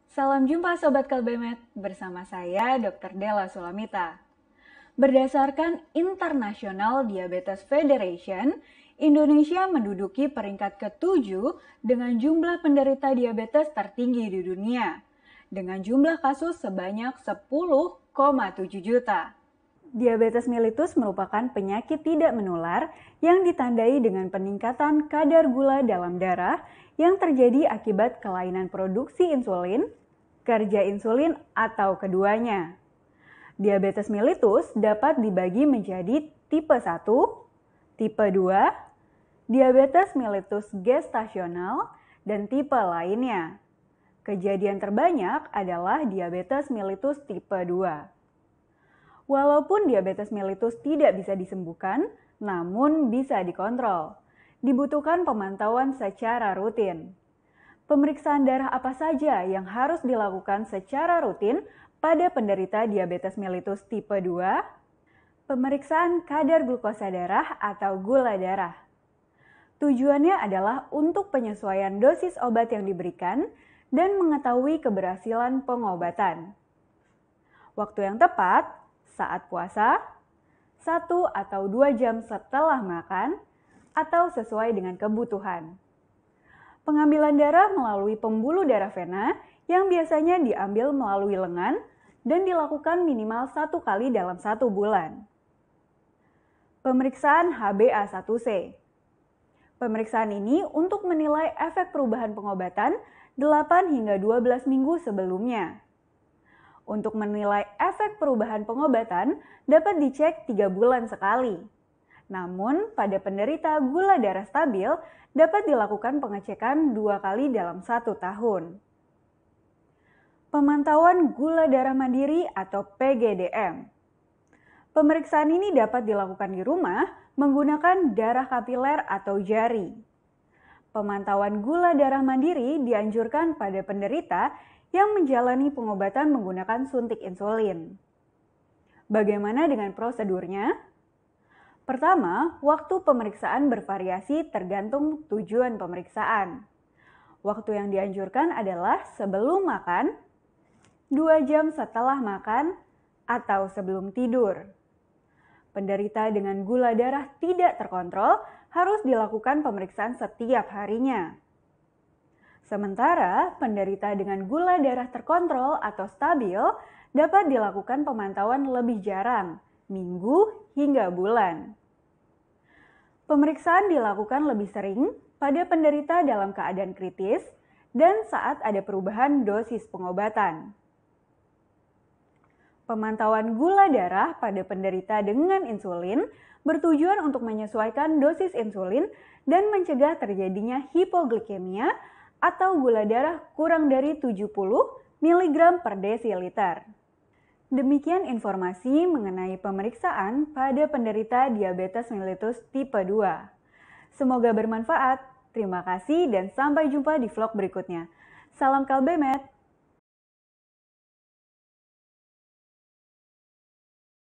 Salam jumpa Sobat Kalbemet, bersama saya Dr. Della Sulamita. Berdasarkan International Diabetes Federation, Indonesia menduduki peringkat ke-7 dengan jumlah penderita diabetes tertinggi di dunia, dengan jumlah kasus sebanyak 10,7 juta. Diabetes mellitus merupakan penyakit tidak menular yang ditandai dengan peningkatan kadar gula dalam darah yang terjadi akibat kelainan produksi insulin, kerja insulin, atau keduanya. Diabetes mellitus dapat dibagi menjadi tipe 1, tipe 2, diabetes mellitus gestasional, dan tipe lainnya. Kejadian terbanyak adalah diabetes mellitus tipe 2. Walaupun diabetes mellitus tidak bisa disembuhkan, namun bisa dikontrol. Dibutuhkan pemantauan secara rutin. Pemeriksaan darah apa saja yang harus dilakukan secara rutin pada penderita diabetes mellitus tipe 2? Pemeriksaan kadar glukosa darah atau gula darah. Tujuannya adalah untuk penyesuaian dosis obat yang diberikan dan mengetahui keberhasilan pengobatan. Waktu yang tepat saat puasa, 1 atau 2 jam setelah makan, atau sesuai dengan kebutuhan. Pengambilan darah melalui pembuluh darah vena yang biasanya diambil melalui lengan dan dilakukan minimal 1 kali dalam 1 bulan. Pemeriksaan HbA1c. Pemeriksaan ini untuk menilai efek perubahan pengobatan 8 hingga 12 minggu sebelumnya. Untuk menilai efek perubahan pengobatan dapat dicek 3 bulan sekali. Namun, pada penderita gula darah stabil dapat dilakukan pengecekan 2 kali dalam 1 tahun. Pemantauan gula darah mandiri atau PGDM. Pemeriksaan ini dapat dilakukan di rumah menggunakan darah kapiler atau jari. Pemantauan gula darah mandiri dianjurkan pada penderita yang menjalani pengobatan menggunakan suntik insulin. Bagaimana dengan prosedurnya? Pertama, waktu pemeriksaan bervariasi tergantung tujuan pemeriksaan. Waktu yang dianjurkan adalah sebelum makan, 2 jam setelah makan, atau sebelum tidur. Penderita dengan gula darah tidak terkontrol harus dilakukan pemeriksaan setiap harinya. Sementara penderita dengan gula darah terkontrol atau stabil dapat dilakukan pemantauan lebih jarang, minggu hingga bulan. Pemeriksaan dilakukan lebih sering pada penderita dalam keadaan kritis dan saat ada perubahan dosis pengobatan. Pemantauan gula darah pada penderita dengan insulin bertujuan untuk menyesuaikan dosis insulin dan mencegah terjadinya hipoglikemia atau gula darah kurang dari 70 mg per desiliter. Demikian informasi mengenai pemeriksaan pada penderita diabetes mellitus tipe 2. Semoga bermanfaat. Terima kasih dan sampai jumpa di vlog berikutnya. Salam Kalbemet.